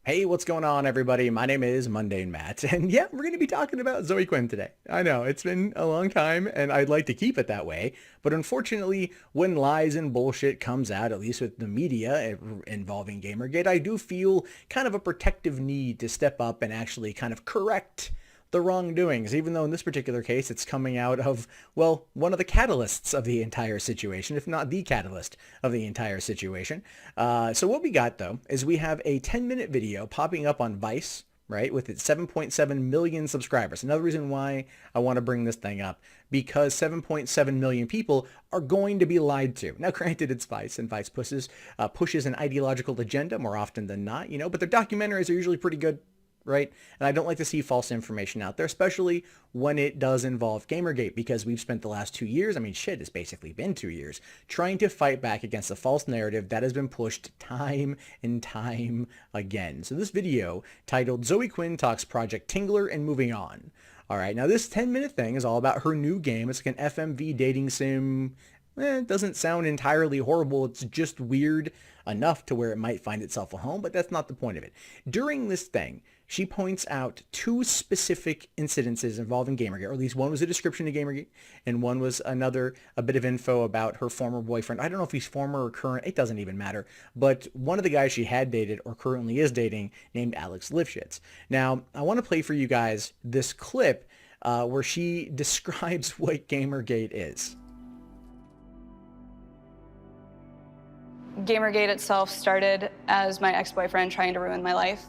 Hey, what's going on, everybody? My name is Mundane Matt, and yeah, we're going to be talking about Zoe Quinn today. I know, it's been a long time, and I'd like to keep it that way, but unfortunately, when lies and bullshit comes out, at least with the media involving Gamergate, I do feel kind of a protective need to step up and actually kind of correct the wrongdoings, even though in this particular case it's coming out of, well, one of the catalysts of the entire situation, if not the catalyst of the entire situation. So what we got, though, is we have a 10-minute video popping up on Vice, right, with its 7.7 million subscribers. Another reason why I want to bring this thing up, because 7.7 million people are going to be lied to. Now, granted, it's Vice, and Vice pushes an ideological agenda more often than not, but their documentaries are usually pretty good, right? And I don't like to see false information out there, especially when it does involve Gamergate, because we've spent the last 2 years, I mean, shit, it's basically been 2 years, trying to fight back against the false narrative that has been pushed time and time again. So this video, titled Zoe Quinn Talks Project Tingler and Moving On. All right, now this 10-minute thing is all about her new game. It's like an FMV dating sim. It doesn't sound entirely horrible. It's just weird enough to where it might find itself a home, but that's not the point of it. During this thing, she points out two specific incidences involving Gamergate, or at least one was a description of Gamergate, and one was a bit of info about her former boyfriend. I don't know if he's former or current. It doesn't even matter. But one of the guys she had dated or currently is dating named Alex Lifshitz. Now, I want to play for you guys this clip where she describes what Gamergate is. Gamergate itself started as my ex-boyfriend trying to ruin my life.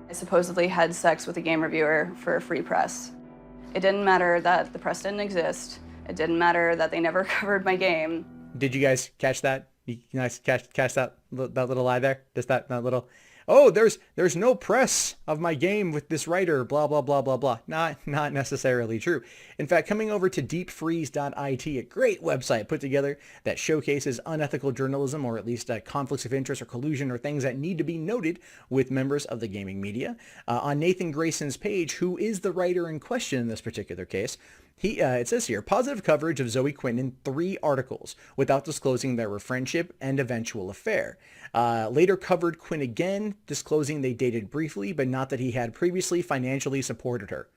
I supposedly had sex with a game reviewer for a free press. It didn't matter that the press didn't exist. It didn't matter that they never covered my game. Did you guys catch that? You guys catch that little lie there? Just that little... Oh, there's no press of my game with this writer, blah, blah, blah, blah, blah. Not necessarily true. In fact, coming over to deepfreeze.it, a great website put together that showcases unethical journalism, or at least conflicts of interest or collusion or things that need to be noted with members of the gaming media. On Nathan Grayson's page, who is the writer in question in this particular case, it says here, positive coverage of Zoe Quinn in 3 articles without disclosing their friendship and eventual affair. Later covered Quinn again, disclosing they dated briefly, but not that he had previously financially supported her,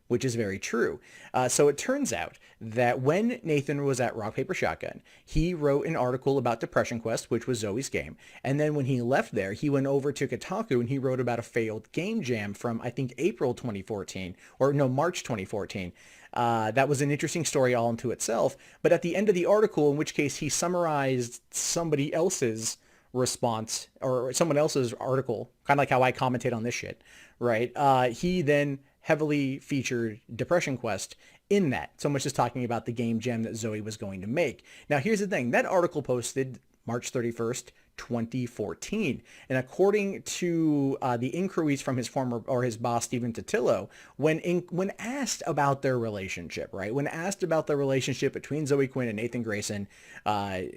which is very true. So it turns out that when Nathan was at Rock Paper Shotgun, he wrote an article about Depression Quest, which was Zoe's game. And then when he left there, he went over to Kotaku and he wrote about a failed game jam from, I think, April 2014, or no, March 2014. That was an interesting story all unto itself. But at the end of the article, in which case he summarized somebody else's response or someone else's article, kind of like how I commentate on this shit, right? He then heavily featured Depression Quest in that, so much as talking about the game jam that Zoe was going to make. Now, here's the thing. That article posted March 31st, 2014. And according to the inquiries from his former or his boss, Stephen Totillo, when asked about their relationship, right? When asked about the relationship between Zoe Quinn and Nathan Grayson,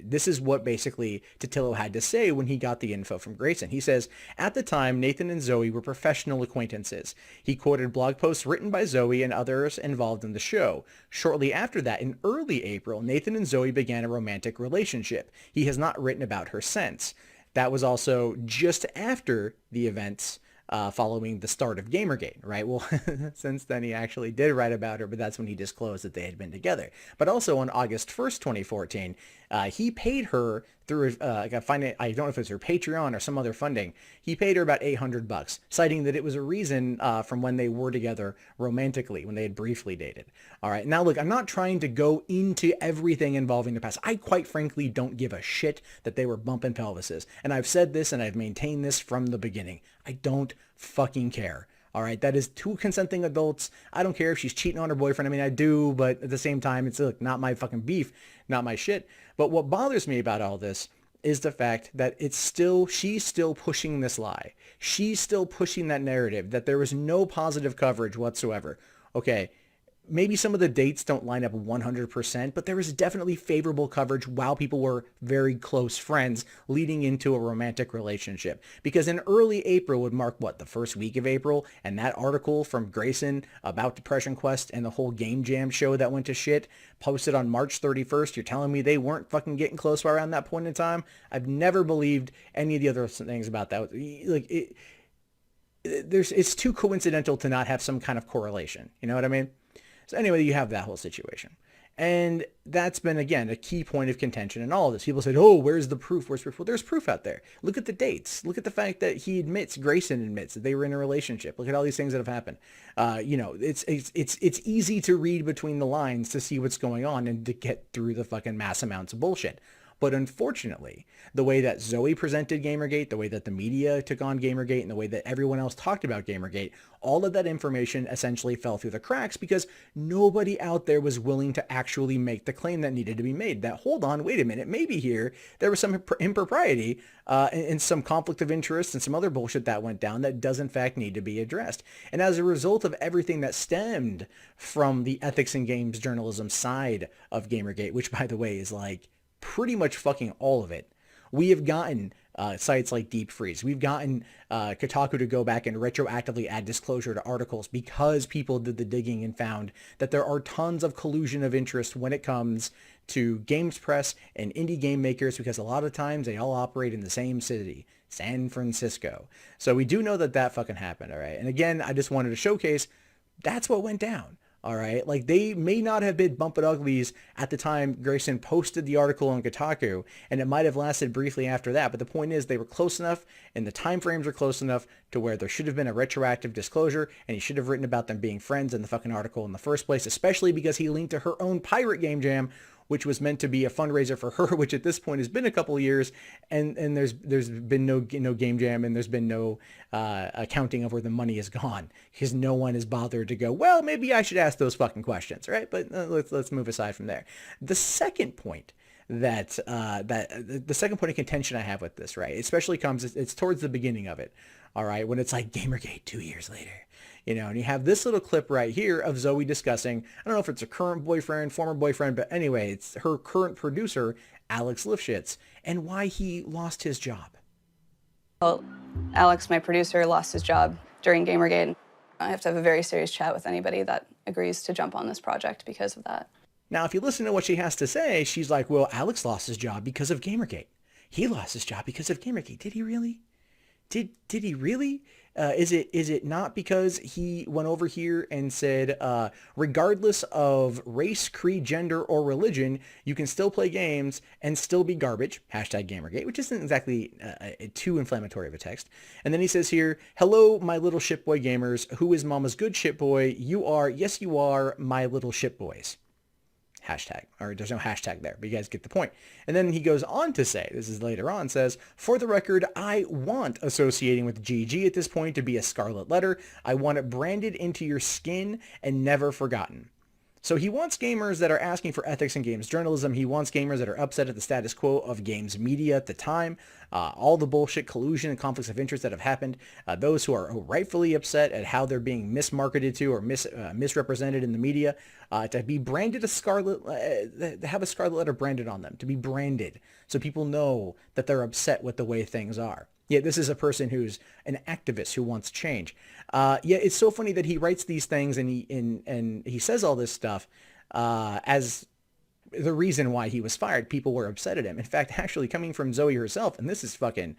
this is what basically Totillo had to say when he got the info from Grayson. He says, at the time, Nathan and Zoe were professional acquaintances. He quoted blog posts written by Zoe and others involved in the show. Shortly after that, in early April, Nathan and Zoe began a romantic relationship. He has not written about her since. That was also just after the events following the start of Gamergate, right? Well, since then he actually did write about her, but that's when he disclosed that they had been together. But also on August 1st, 2014, he paid her through, I don't know if it was her Patreon or some other funding. He paid her about $800, citing that it was a reason from when they were together romantically, when they had briefly dated. All right. Now, look, I'm not trying to go into everything involving the past. I quite frankly don't give a shit that they were bumping pelvises. And I've said this and I've maintained this from the beginning. I don't fucking care. All right, that is 2 consenting adults. I don't care if she's cheating on her boyfriend. I mean, I do, but at the same time, it's look, not my fucking beef, not my shit. But what bothers me about all this is the fact that she's still pushing this lie. She's still pushing that narrative that there was no positive coverage whatsoever. Okay, maybe some of the dates don't line up 100%, but there was definitely favorable coverage while people were very close friends leading into a romantic relationship. Because in early April would mark, what, the first week of April? And that article from Grayson about Depression Quest and the whole Game Jam show that went to shit, posted on March 31st, you're telling me they weren't fucking getting close around that point in time? I've never believed any of the other things about that. Like, it's too coincidental to not have some kind of correlation. You know what I mean? So anyway, you have that whole situation. And that's been, again, a key point of contention in all of this. People said, oh, where's the proof? Where's proof? Well, there's proof out there. Look at the dates. Look at the fact that Grayson admits that they were in a relationship. Look at all these things that have happened. It's easy to read between the lines to see what's going on and to get through the fucking mass amounts of bullshit. But unfortunately, the way that Zoe presented Gamergate, the way that the media took on Gamergate, and the way that everyone else talked about Gamergate, all of that information essentially fell through the cracks because nobody out there was willing to actually make the claim that needed to be made. That, hold on, wait a minute, maybe here there was some impropriety and some conflict of interest and some other bullshit that went down that does in fact need to be addressed. And as a result of everything that stemmed from the ethics and games journalism side of Gamergate, which by the way is like pretty much fucking all of it, we have gotten sites like Deep Freeze. We've gotten Kotaku to go back and retroactively add disclosure to articles because people did the digging and found that there are tons of collusion of interest when it comes to games press and indie game makers, because a lot of times they all operate in the same city, San Francisco. So we do know that that fucking happened, all right? And again, I just wanted to showcase that's what went down. All right. Like, they may not have been bumping uglies at the time Grayson posted the article on Kotaku, and it might have lasted briefly after that. But the point is, they were close enough and the time frames were close enough to where there should have been a retroactive disclosure, and he should have written about them being friends in the fucking article in the first place, especially because he linked to her own pirate game jam, which was meant to be a fundraiser for her, which at this point has been a couple of years, and there's been no game jam, and there's been no accounting of where the money is gone, because no one has bothered to go, well, maybe I should ask those fucking questions, right? But let's move aside from there. The second point the second point of contention I have with this, right, especially it's towards the beginning of it, all right, when it's like Gamergate 2 years later. You know, and you have this little clip right here of Zoe discussing, I don't know if it's a current boyfriend, former boyfriend, but anyway, it's her current producer, Alex Lifshitz, and why he lost his job. Well, Alex, my producer, lost his job during Gamergate. I have to have a very serious chat with anybody that agrees to jump on this project because of that. Now, if you listen to what she has to say, she's like, well, Alex lost his job because of Gamergate. He lost his job because of Gamergate. Did he really? Did he really? Is it not because he went over here and said, regardless of race, creed, gender, or religion, you can still play games and still be garbage, #Gamergate, which isn't exactly too inflammatory of a text. And then he says here, hello, my little shitboy gamers. Who is mama's good shitboy? You are, yes, you are, my little shitboys. Hashtag, or there's no hashtag there, but you guys get the point. And then he goes on to say, this is later on, says, for the record, I want associating with GG at this point to be a scarlet letter. I want it branded into your skin and never forgotten. So he wants gamers that are asking for ethics in games journalism. He wants gamers that are upset at the status quo of games media at the time, all the bullshit, collusion, and conflicts of interest that have happened, those who are rightfully upset at how they're being mismarketed to or misrepresented in the media, to be branded a scarlet, have a scarlet letter branded on them, to be branded so people know that they're upset with the way things are. Yeah, this is a person who's an activist who wants change. Yeah, it's so funny that he writes these things and he says all this stuff as the reason why he was fired. People were upset at him. In fact, actually coming from Zoe herself, and this is fucking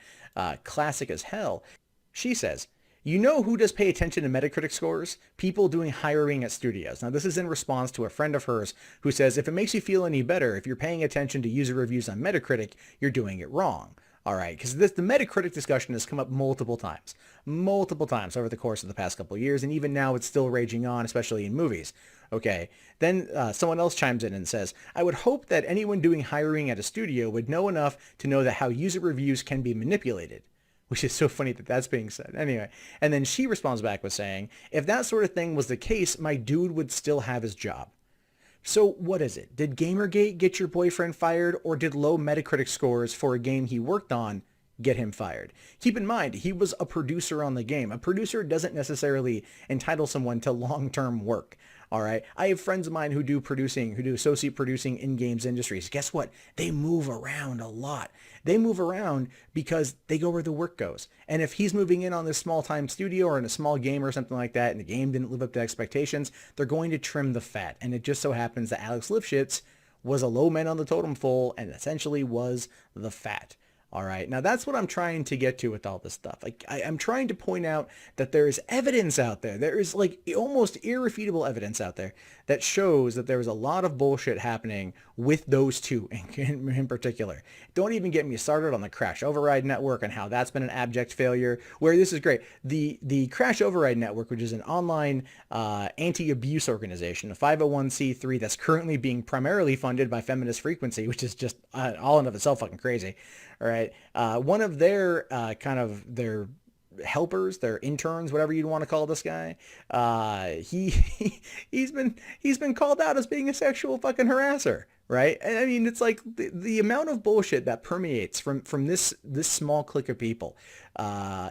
classic as hell, she says, you know who does pay attention to Metacritic scores? People doing hiring at studios. Now, this is in response to a friend of hers who says, if it makes you feel any better, if you're paying attention to user reviews on Metacritic, you're doing it wrong. All right, because the Metacritic discussion has come up multiple times over the course of the past couple of years, and even now it's still raging on, especially in movies. Okay, then someone else chimes in and says, I would hope that anyone doing hiring at a studio would know enough to know that how user reviews can be manipulated, which is so funny that that's being said. Anyway, and then she responds back with saying, if that sort of thing was the case, my dude would still have his job. So what is it? Did Gamergate get your boyfriend fired, or did low Metacritic scores for a game he worked on get him fired? Keep in mind, he was a producer on the game. A producer doesn't necessarily entitle someone to long-term work. All right. I have friends of mine who do associate producing in games industries. Guess what? They move around a lot. They move around because they go where the work goes. And if he's moving in on this small-time studio or in a small game or something like that, and the game didn't live up to expectations, they're going to trim the fat. And it just so happens that Alex Lifshitz was a low man on the totem pole and essentially was the fat. All right. Now that's what I'm trying to get to with all this stuff. Like I'm trying to point out that there is evidence out there. There is like almost irrefutable evidence out there that shows that there was a lot of bullshit happening with those two in particular. Don't even get me started on the Crash Override Network and how that's been an abject failure, where this is great. The Crash Override Network, which is an online anti-abuse organization, a 501c3 that's currently being primarily funded by Feminist Frequency, which is just all in of itself fucking crazy. All right. One of their kind of their helpers, their interns, whatever you'd want to call this guy, he's been called out as being a sexual fucking harasser. Right. And I mean, it's like the amount of bullshit that permeates from this small clique of people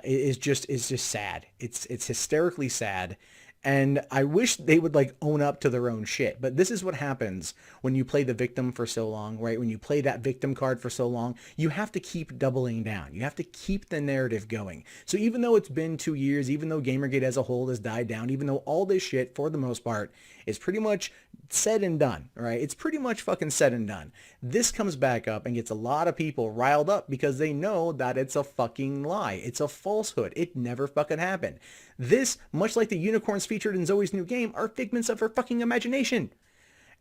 is just sad. It's hysterically sad. And I wish they would like own up to their own shit. But this is what happens when you play the victim for so long, right? When you play that victim card for so long, you have to keep doubling down. You have to keep the narrative going. So even though it's been 2 years, even though Gamergate as a whole has died down, even though all this shit, for the most part, is pretty much said and done, right? It's pretty much fucking said and done. This comes back up and gets a lot of people riled up because they know that it's a fucking lie. It's a falsehood. It never fucking happened. This, much like the unicorns featured in Zoe's new game, are figments of her fucking imagination.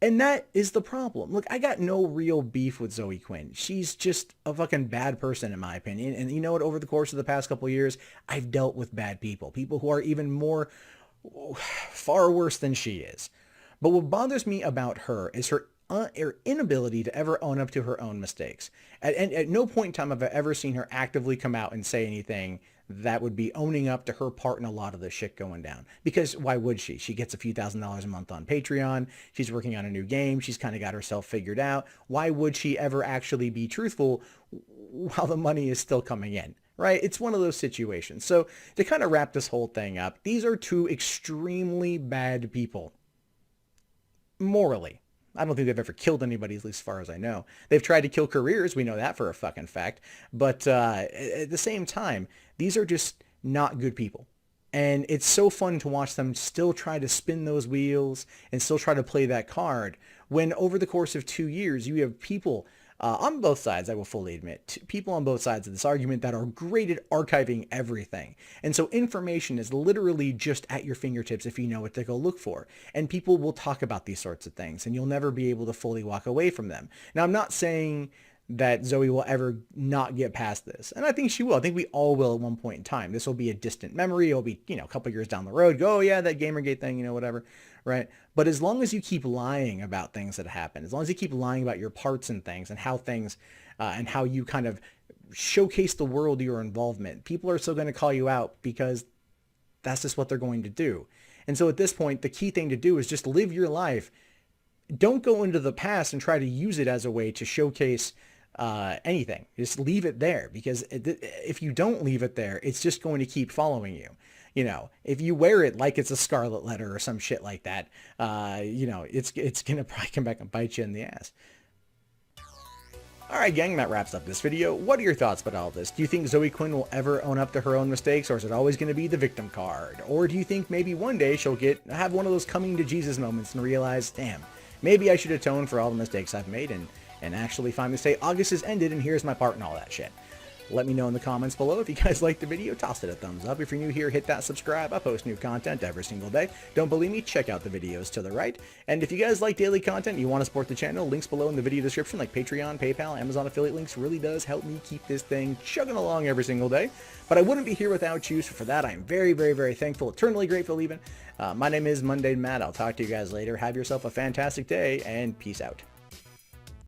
And that is the problem. Look, I got no real beef with Zoe Quinn. She's just a fucking bad person in my opinion. And you know what? Over the course of the past couple of years, I've dealt with bad people. People who are even more, far worse than she is. But what bothers me about her is her inability to ever own up to her own mistakes. At no point in time have I ever seen her actively come out and say anything that would be owning up to her part in a lot of the shit going down. Because why would she? She gets a few $1,000s a month on Patreon. She's working on a new game. She's kind of got herself figured out. Why would she ever actually be truthful while the money is still coming in? Right? It's one of those situations. So to kind of wrap this whole thing up, these are two extremely bad people. Morally. I don't think they've ever killed anybody, at least as far as I know. They've tried to kill careers. We know that for a fucking fact. But at the same time, these are just not good people. And it's so fun to watch them still try to spin those wheels and still try to play that card when over the course of 2 years, you have people on both sides, I will fully admit, people on both sides of this argument that are great at archiving everything. And so information is literally just at your fingertips if you know what to go look for. And people will talk about these sorts of things and you'll never be able to fully walk away from them. Now, I'm not saying that Zoe will ever not get past this. And I think she will. I think we all will at one point in time. This will be a distant memory. It'll be, a couple years down the road. Go, oh, yeah, that Gamergate thing, whatever. Right. But as long as you keep lying about things that happen, as long as you keep lying about your parts and things and how things and how you kind of showcase the world your involvement, people are still going to call you out because that's just what they're going to do. And so at this point, the key thing to do is just live your life. Don't go into the past and try to use it as a way to showcase anything. Just leave it there, because if you don't leave it there, it's just going to keep following you. If you wear it like it's a scarlet letter or some shit like that, it's going to probably come back and bite you in the ass. Alright gang, that wraps up this video. What are your thoughts about all this? Do you think Zoe Quinn will ever own up to her own mistakes, or is it always going to be the victim card? Or do you think maybe one day she'll have one of those coming to Jesus moments and realize, damn, maybe I should atone for all the mistakes I've made and actually finally say August has ended and here's my part in all that shit? Let me know in the comments below. If you guys liked the video, toss it a thumbs up. If you're new here, hit that subscribe. I post new content every single day. Don't believe me? Check out the videos to the right. And if you guys like daily content and you want to support the channel, links below in the video description like Patreon, PayPal, Amazon affiliate links really does help me keep this thing chugging along every single day. But I wouldn't be here without you, so for that I am very, very, very thankful, eternally grateful even. My name is Mundane Matt. I'll talk to you guys later. Have yourself a fantastic day, and peace out.